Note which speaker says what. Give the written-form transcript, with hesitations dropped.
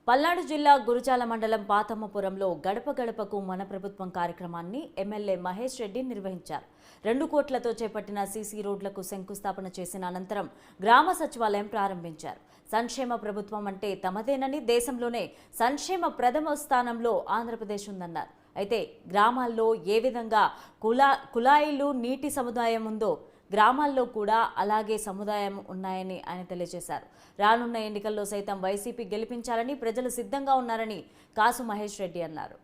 Speaker 1: పల్నాడు జిల్లా గురజాల మండలం పాతమ్మపురంలో గడప గడపకు మన ప్రభుత్వం కార్యక్రమాన్ని ఎమ్మెల్యే మహేష్ రెడ్డి నిర్వహించారు. 2 కోట్లతో చేపట్టిన సీసీ రోడ్లకు శంకుస్థాపన చేసిన అనంతరం గ్రామ సచివాలయం ప్రారంభించారు. సంక్షేమ ప్రభుత్వం అంటే తమదేనని, దేశంలోనే సంక్షేమ ప్రథమ స్థానంలో ఆంధ్రప్రదేశ్ ఉందన్నారు. అయితే గ్రామాల్లో ఏ విధంగా కుళాయిలు నీటి సముదాయం ఉందో గ్రామాల్లో కూడా అలాగే సముదాయం ఉన్నాయని ఆయన తెలియజేశారు. రానున్న ఎన్నికల్లో సైతం వైసీపీ గెలిపించాలని ప్రజలు సిద్ధంగా ఉన్నారని కాసు మహేష్ రెడ్డి అన్నారు.